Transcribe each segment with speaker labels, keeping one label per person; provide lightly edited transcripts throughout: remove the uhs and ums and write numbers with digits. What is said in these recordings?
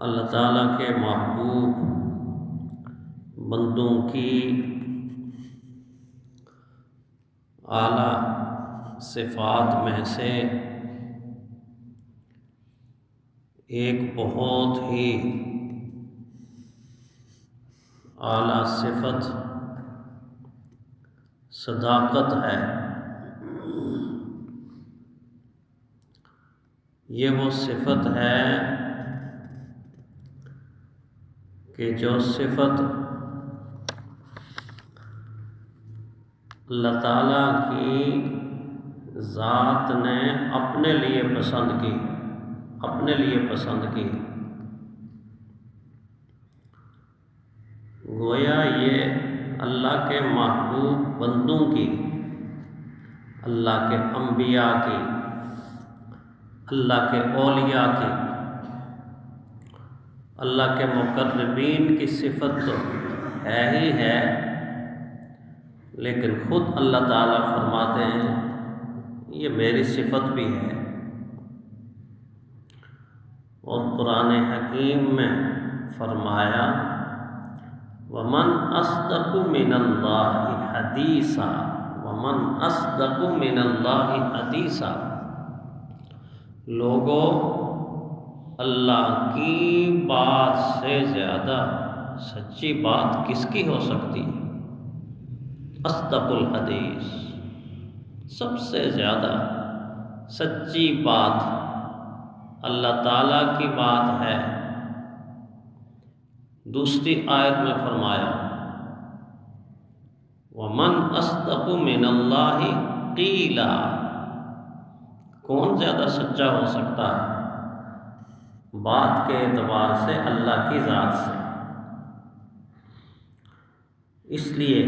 Speaker 1: اللہ تعالیٰ کے محبوب بندوں کی اعلیٰ صفات میں سے ایک بہت ہی اعلیٰ صفت صداقت ہے۔ یہ وہ صفت ہے کہ جو صفت اللہ تعالیٰ کی ذات نے اپنے لیے پسند کی، گویا یہ اللہ کے محبوب بندوں کی، اللہ کے انبیاء کی، اللہ کے اولیاء کی، اللہ کے مقربین کی صفت تو ہے ہی ہے، لیکن خود اللہ تعالیٰ فرماتے ہیں یہ میری صفت بھی ہے۔ اور قرآن حکیم میں فرمایا وَمَنْ أَصْدَقُ مِنَ اللَّهِ حَدِيثًا وَمَنْ أَصْدَقُ مِنَ اللَّهِ حَدِيثًا، لوگوں اللہ کی بات سے زیادہ سچی بات کس کی ہو سکتی ہے؟ اصدق الحدیث، سب سے زیادہ سچی بات اللہ تعالیٰ کی بات ہے۔ دوسری آیت میں فرمایا وَمَنْ أَصْدَقُ مِنَ اللَّهِ قِيلًا، کون زیادہ سچا ہو سکتا ہے بات کے اعتبار سے اللہ کی ذات سے؟ اس لیے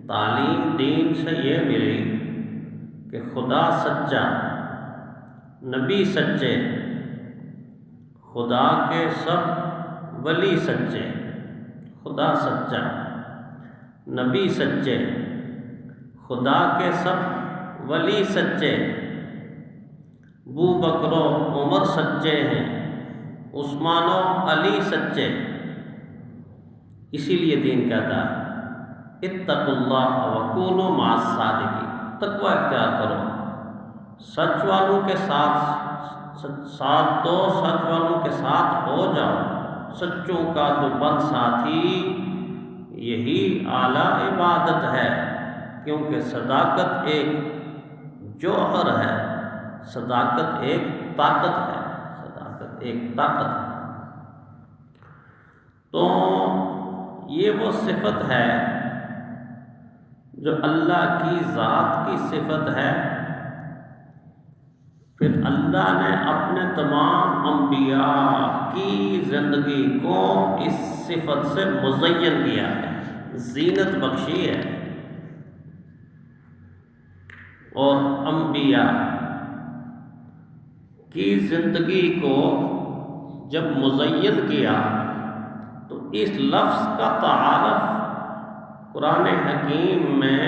Speaker 1: تعلیم دین سے یہ ملی کہ خدا سچا، نبی سچے، خدا کے سب ولی سچے، خدا سچا، نبی سچے، خدا کے سب ولی سچے، ابو بکر و عمر سچے ہیں، عثمان و علی سچے۔ اسی لیے دین کہتا ہے اتقوا اللہ وکونوا مع الصادقین، تقوی اختیار کرو، سچ والوں کے ساتھ دو، سچ والوں کے ساتھ ہو جاؤ، سچوں کا تو بند ساتھی یہی اعلیٰ عبادت ہے، کیونکہ صداقت ایک جوہر ہے، صداقت ایک طاقت ہے، صداقت ایک طاقت ہے۔ تو یہ وہ صفت ہے جو اللہ کی ذات کی صفت ہے۔ پھر اللہ نے اپنے تمام انبیاء کی زندگی کو اس صفت سے مزین کیا ہے، زینت بخشی ہے۔ اور انبیاء کی زندگی کو جب مزین کیا تو اس لفظ کا تعارف قرآن حکیم میں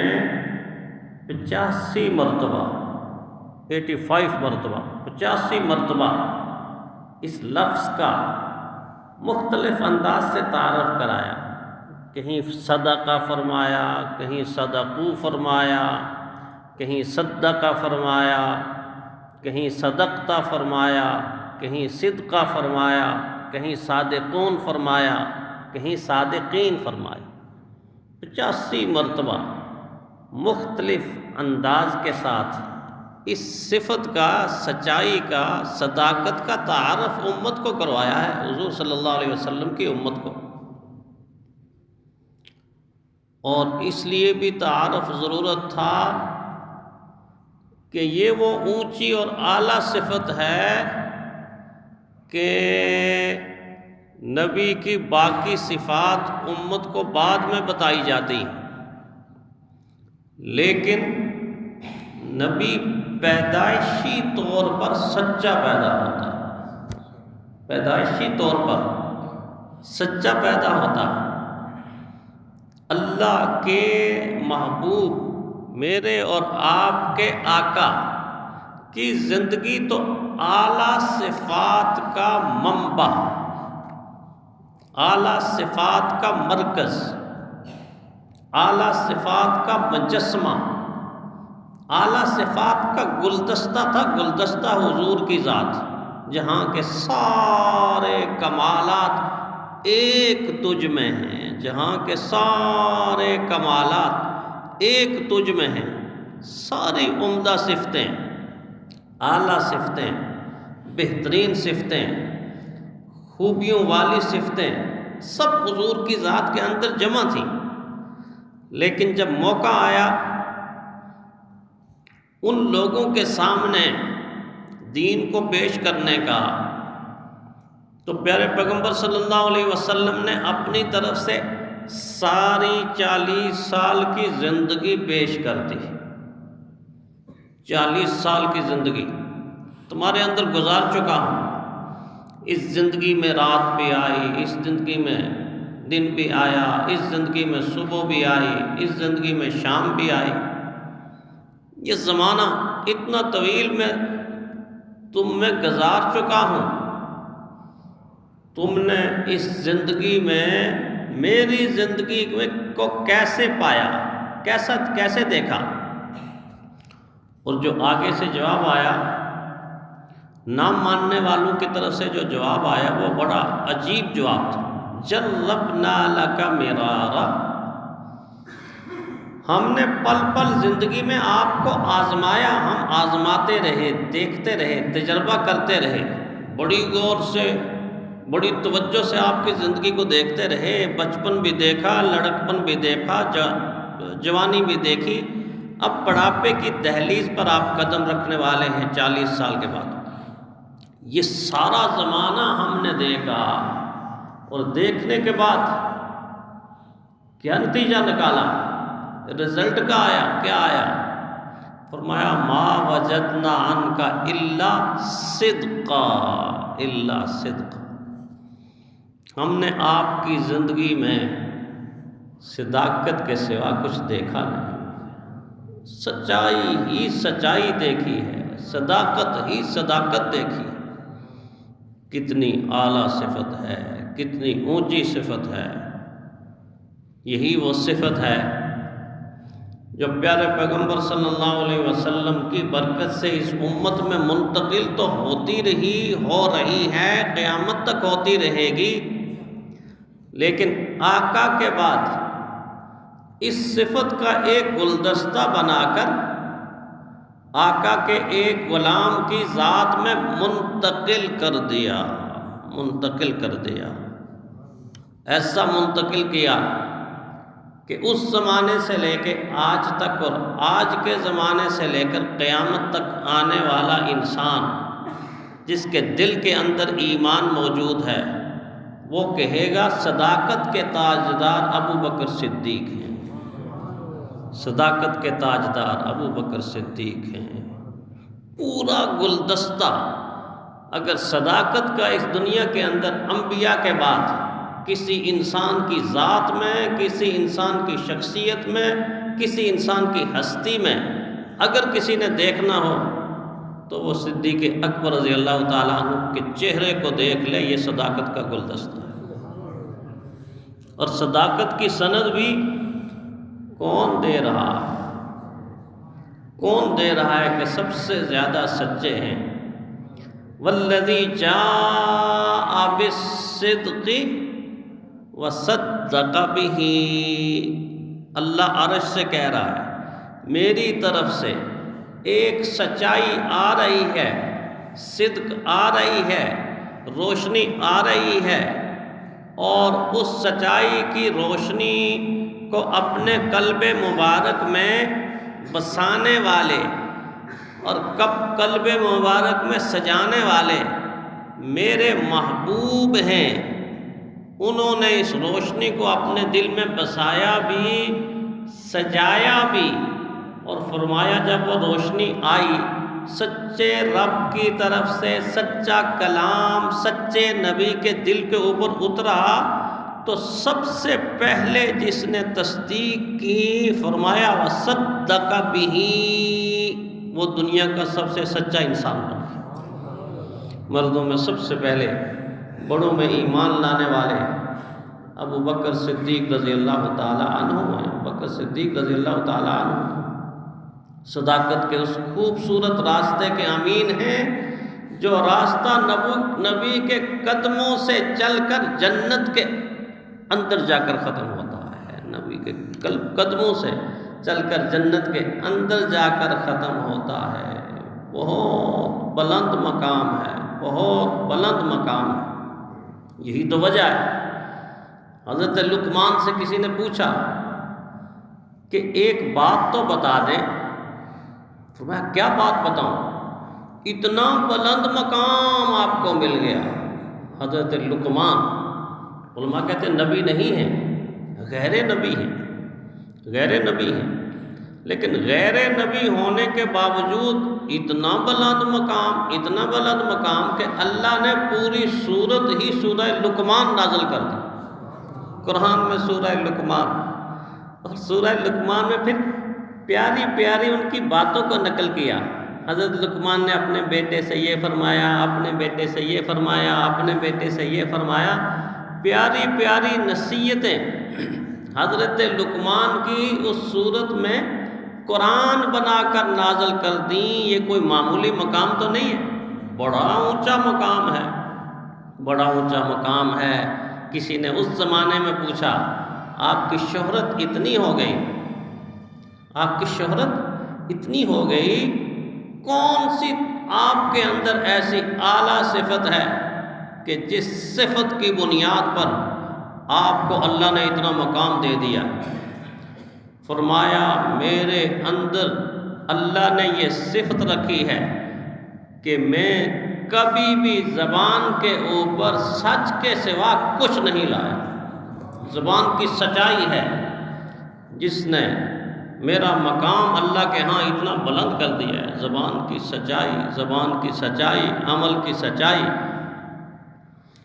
Speaker 1: 85 مرتبہ 85 مرتبہ اس لفظ کا مختلف انداز سے تعارف کرایا۔ کہیں صدقہ فرمایا، کہیں صدقو فرمایا، کہیں صدقہ فرمایا، کہیں صدقتا فرمایا، کہیں صدقہ فرمایا، کہیں صادقون فرمایا، کہیں صادقین فرمایا۔ 85 مرتبہ مختلف انداز کے ساتھ اس صفت کا، سچائی کا، صداقت کا تعارف امت کو کروایا ہے، حضور صلی اللہ علیہ وسلم کی امت کو۔ اور اس لیے بھی تعارف ضرورت تھا کہ یہ وہ اونچی اور اعلیٰ صفت ہے کہ نبی کی باقی صفات امت کو بعد میں بتائی جاتی ہیں، لیکن نبی پیدائشی طور پر سچا پیدا ہوتا ہے، پیدائشی طور پر سچا پیدا ہوتا ہے۔ اللہ کے محبوب، میرے اور آپ کے آقا کی زندگی تو اعلیٰ صفات کا منبع، اعلیٰ صفات کا مرکز، اعلیٰ صفات کا مجسمہ، اعلیٰ صفات کا گلدستہ تھا، گلدستہ حضور کی ذات، جہاں کے سارے کمالات ایک تجھ میں ہیں، جہاں کے سارے کمالات ایک تجھ میں ہیں، ساری عمدہ صفتیں، اعلیٰ صفتیں، بہترین صفتیں، خوبیوں والی صفتیں سب حضور کی ذات کے اندر جمع تھیں۔ لیکن جب موقع آیا ان لوگوں کے سامنے دین کو پیش کرنے کا، تو پیارے پیغمبر صلی اللہ علیہ وسلم نے اپنی طرف سے ساری 40 سال کی زندگی پیش کر دی۔ 40 سال کی زندگی تمہارے اندر گزار چکا ہوں، اس زندگی میں رات بھی آئی، اس زندگی میں دن بھی آیا، اس زندگی میں صبح بھی آئی، اس زندگی میں شام بھی آئی۔ یہ زمانہ اتنا طویل میں تم میں گزار چکا ہوں، تم نے اس زندگی میں میری زندگی کو کیسے پایا، کیسے دیکھا؟ اور جو آگے سے جواب آیا، نہ ماننے والوں کی طرف سے جو جواب آیا وہ بڑا عجیب جواب تھا۔ جربنا لک مرارا، ہم نے پل پل زندگی میں آپ کو آزمایا، ہم آزماتے رہے، دیکھتے رہے، تجربہ کرتے رہے، بڑی غور سے، بڑی توجہ سے آپ کی زندگی کو دیکھتے رہے، بچپن بھی دیکھا، لڑکپن بھی دیکھا، جوانی بھی دیکھی، اب بڑھاپے کی دہلیز پر آپ قدم رکھنے والے ہیں 40 سال کے بعد۔ یہ سارا زمانہ ہم نے دیکھا، اور دیکھنے کے بعد کیا نتیجہ نکالا، رزلٹ کا آیا، کیا آیا؟ فرمایا ما وجدنا عنک الا صدقا، الا صدقا، ہم نے آپ کی زندگی میں صداقت کے سوا کچھ دیکھا نہیں، سچائی ہی سچائی دیکھی ہے، صداقت ہی صداقت دیکھی ہے۔ کتنی اعلیٰ صفت ہے، کتنی اونچی صفت ہے۔ یہی وہ صفت ہے جو پیارے پیغمبر صلی اللہ علیہ وسلم کی برکت سے اس امت میں منتقل تو ہوتی رہی، ہو رہی ہے، قیامت تک ہوتی رہے گی، لیکن آقا کے بعد اس صفت کا ایک گلدستہ بنا کر آقا کے ایک غلام کی ذات میں منتقل کر دیا، ایسا منتقل کیا کہ اس زمانے سے لے کے آج تک اور آج کے زمانے سے لے کر قیامت تک آنے والا انسان جس کے دل کے اندر ایمان موجود ہے وہ کہے گا صداقت کے تاجدار ابو بکر صدیق ہیں، صداقت کے تاجدار ابو بکر صدیق ہیں۔ پورا گلدستہ اگر صداقت کا اس دنیا کے اندر انبیاء کے بعد کسی انسان کی ذات میں، کسی انسان کی شخصیت میں، کسی انسان کی ہستی میں اگر کسی نے دیکھنا ہو تو وہ صدیق اکبر رضی اللہ تعالیٰ عنہ کے چہرے کو دیکھ لے، یہ صداقت کا گلدستہ ہے۔ اور صداقت کی سند بھی کون دے رہا ہے؟ کون دے رہا ہے کہ سب سے زیادہ سچے ہیں؟ والذی جاء بالصدق وصدق بہ، اللہ عرش سے کہہ رہا ہے میری طرف سے ایک سچائی آ رہی ہے، صدق آ رہی ہے، روشنی آ رہی ہے، اور اس سچائی کی روشنی کو اپنے قلب مبارک میں بسانے والے اور قلب مبارک میں سجانے والے میرے محبوب ہیں۔ انہوں نے اس روشنی کو اپنے دل میں بسایا بھی، سجایا بھی، اور فرمایا جب وہ روشنی آئی سچے رب کی طرف سے، سچا کلام سچے نبی کے دل کے اوپر اترا، تو سب سے پہلے جس نے تصدیق کی فرمایا وصدق بہ، وہ دنیا کا سب سے سچا انسان بن گیا۔ مردوں میں سب سے پہلے بڑوں میں ایمان لانے والے ابو بکر صدیق رضی اللہ تعالیٰ عنہ ہیں۔ ابو بکر صدیق رضی اللہ تعالیٰ عنہ صداقت کے اس خوبصورت راستے کے امین ہیں جو راستہ نبی کے قدموں سے چل کر جنت کے اندر جا کر ختم ہوتا ہے۔ نبی کے قدموں سے چل کر جنت کے اندر جا کر ختم ہوتا ہے۔ بہت بلند مقام ہے، بہت بلند مقام ہے۔ یہی تو وجہ ہے حضرت لقمان سے کسی نے پوچھا کہ ایک بات تو بتا دیں، فرمایا کیا بات بتاؤں؟ اتنا بلند مقام آپ کو مل گیا۔ حضرت لقمان، علماء کہتے ہیں نبی نہیں ہیں، غیر نبی ہیں، غیر نبی ہیں، لیکن غیر نبی ہونے کے باوجود اتنا بلند مقام کہ اللہ نے پوری سورت ہی سورہ لقمان نازل کر دی۔ قرآن میں سورہ لقمان، اور سورہ لقمان میں پھر پیاری پیاری ان کی باتوں کو نقل کیا۔ حضرت لقمان نے اپنے بیٹے سے یہ فرمایا، اپنے بیٹے سے یہ فرمایا، اپنے بیٹے سے یہ فرمایا، پیاری پیاری نصیحتیں حضرت لقمان کی اس صورت میں قرآن بنا کر نازل کر دیں۔ یہ کوئی معمولی مقام تو نہیں ہے، بڑا اونچا مقام ہے، بڑا اونچا مقام ہے۔ کسی نے اس زمانے میں پوچھا آپ کی شہرت اتنی ہو گئی، آپ کی شہرت اتنی ہو گئی، کون سی آپ کے اندر ایسی اعلیٰ صفت ہے کہ جس صفت کی بنیاد پر آپ کو اللہ نے اتنا مقام دے دیا؟ فرمایا میرے اندر اللہ نے یہ صفت رکھی ہے کہ میں کبھی بھی زبان کے اوپر سچ کے سوا کچھ نہیں لایا۔ زبان کی سچائی ہے جس نے میرا مقام اللہ کے ہاں اتنا بلند کر دیا ہے۔ زبان کی سچائی، زبان کی سچائی، عمل کی سچائی۔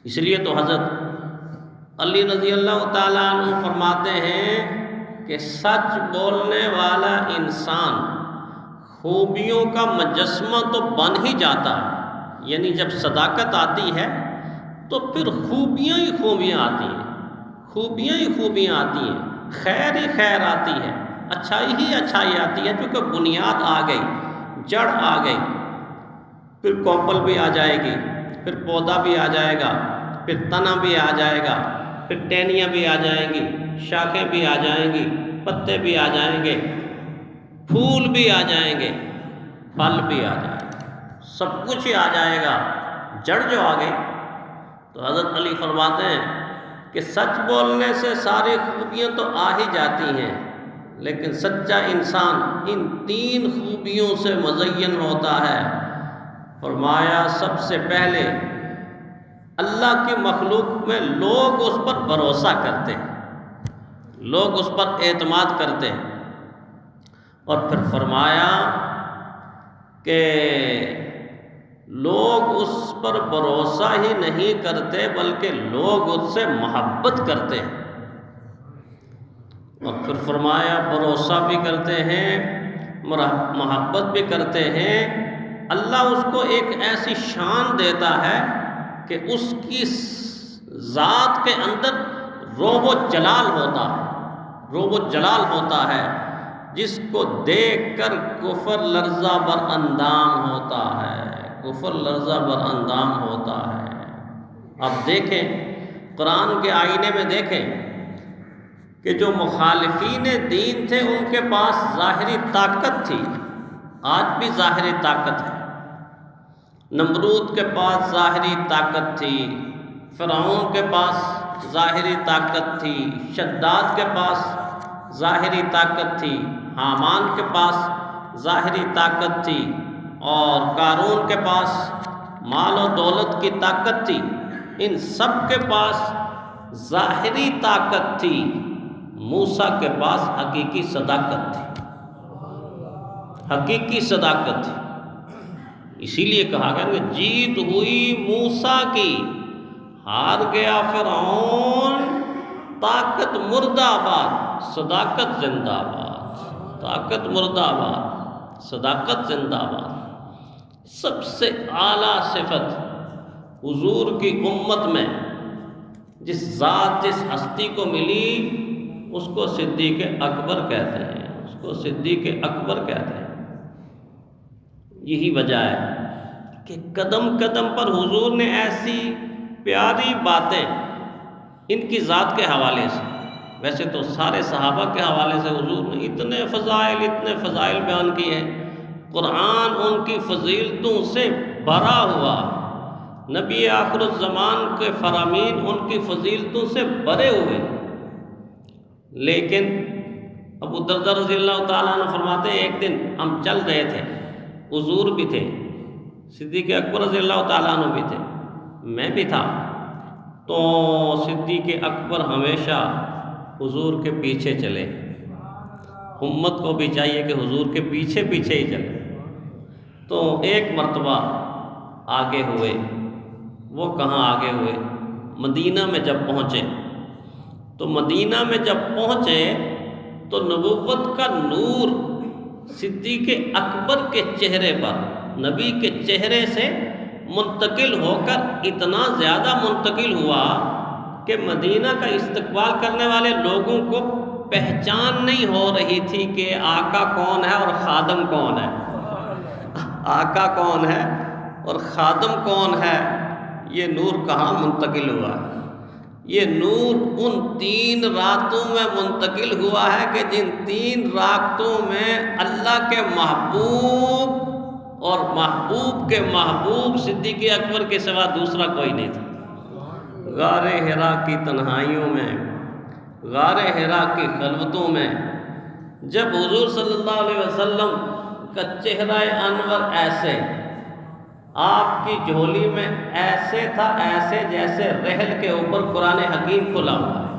Speaker 1: اس لیے تو حضرت علی رضی اللہ تعالیٰ عنہ فرماتے ہیں کہ سچ بولنے والا انسان خوبیوں کا مجسمہ تو بن ہی جاتا ہے، یعنی جب صداقت آتی ہے تو پھر خوبیاں ہی خوبیاں آتی ہیں، خوبیاں ہی خوبیاں آتی ہیں، خیر ہی خیر آتی ہے، اچھائی ہی اچھائی آتی ہے، کیونکہ بنیاد آ گئی، جڑ آ گئی، پھر کوپل بھی آ جائے گی، پھر پودا بھی آ جائے گا، پھر تنا بھی آ جائے گا، پھر ٹہنیاں بھی آ جائیں گی، شاخیں بھی آ جائیں گی، پتے بھی آ جائیں گے، پھول بھی آ جائیں گے، پھل بھی آ جائیں گے، سب کچھ ہی آ جائے گا۔ جڑ جو آ گئی تو حضرت علی فرماتے ہیں کہ سچ بولنے سے ساری خوبیاں تو آ ہی جاتی ہیں، لیکن سچا انسان ان 3 خوبیوں سے مزین ہوتا ہے۔ فرمایا سب سے پہلے اللہ کی مخلوق میں لوگ اس پر بھروسہ کرتے ہیں، لوگ اس پر اعتماد کرتے ہیں، اور پھر فرمایا کہ لوگ اس پر بھروسہ ہی نہیں کرتے بلکہ لوگ اس سے محبت کرتے ہیں، اور پھر فرمایا بھروسہ بھی کرتے ہیں، محبت بھی کرتے ہیں، اللہ اس کو ایک ایسی شان دیتا ہے کہ اس کی ذات کے اندر روب و جلال ہوتا ہے، روب و جلال ہوتا ہے، جس کو دیکھ کر کفر لرزہ بر اندام ہوتا ہے، کفر لرزہ بر اندام ہوتا ہے۔ اب دیکھیں قرآن کے آئینے میں دیکھیں کہ جو مخالفین دین تھے ان کے پاس ظاہری طاقت تھی، آج بھی ظاہری طاقت ہے۔ نمرود کے پاس ظاہری طاقت تھی، فرعون کے پاس ظاہری طاقت تھی، شداد کے پاس ظاہری طاقت تھی، حامان کے پاس ظاہری طاقت تھی، اور قارون کے پاس مال و دولت کی طاقت تھی۔ ان سب کے پاس ظاہری طاقت تھی، موسیٰ کے پاس حقیقی صداقت تھی، حقیقی صداقت تھی۔ اسی لیے کہا گیا کہ جیت ہوئی موسیٰ کی، ہار گیا فرعون، طاقت مردہ آباد، صداقت زندہ آباد، طاقت مردہ آباد، صداقت زندہ آباد۔ سب سے اعلیٰ صفت حضور کی امت میں جس ذات جس ہستی کو ملی اس کو صدیق اکبر کہتے ہیں، اس کو صدیق اکبر کہتے ہیں۔ یہی وجہ ہے کہ قدم قدم پر حضور نے ایسی پیاری باتیں ان کی ذات کے حوالے سے، ویسے تو سارے صحابہ کے حوالے سے حضور نے اتنے فضائل بیان کیے ہیں، قرآن ان کی فضیلتوں سے بھرا ہوا، نبی آخر الزمان کے فرامین ان کی فضیلتوں سے بھرے ہوئے، لیکن ابو درداء رضی اللہ تعالیٰ عنہ فرماتے ہیں ایک دن ہم چل رہے تھے، حضور بھی تھے، صدیق اکبر رضی اللہ تعالیٰ عنہ بھی تھے، میں بھی تھا، تو صدیق اکبر ہمیشہ حضور کے پیچھے چلے، امت کو بھی چاہیے کہ حضور کے پیچھے پیچھے ہی چلے۔ تو ایک مرتبہ آگے ہوئے، وہ کہاں آگے ہوئے؟ مدینہ میں جب پہنچے، تو مدینہ میں جب پہنچے تو نبوت کا نور صدیق اکبر کے چہرے پر، نبی کے چہرے سے منتقل ہو کر اتنا زیادہ منتقل ہوا کہ مدینہ کا استقبال کرنے والے لوگوں کو پہچان نہیں ہو رہی تھی کہ آقا کون ہے اور خادم کون ہے، آقا کون ہے اور خادم کون ہے، یہ نور کہاں منتقل ہوا ہے؟ یہ نور ان 3 راتوں میں منتقل ہوا ہے کہ جن 3 راتوں میں اللہ کے محبوب اور محبوب کے محبوب صدیق اکبر کے سوا دوسرا کوئی نہیں تھا۔ غار حرا کی تنہائیوں میں، غار حرا کی خلوتوں میں، جب حضور صلی اللہ علیہ وسلم کا چہرہ انور ایسے، آپ کی جھولی میں ایسے تھا، ایسے جیسے رحل کے اوپر قرآن حکیم کھلا ہوا ہے،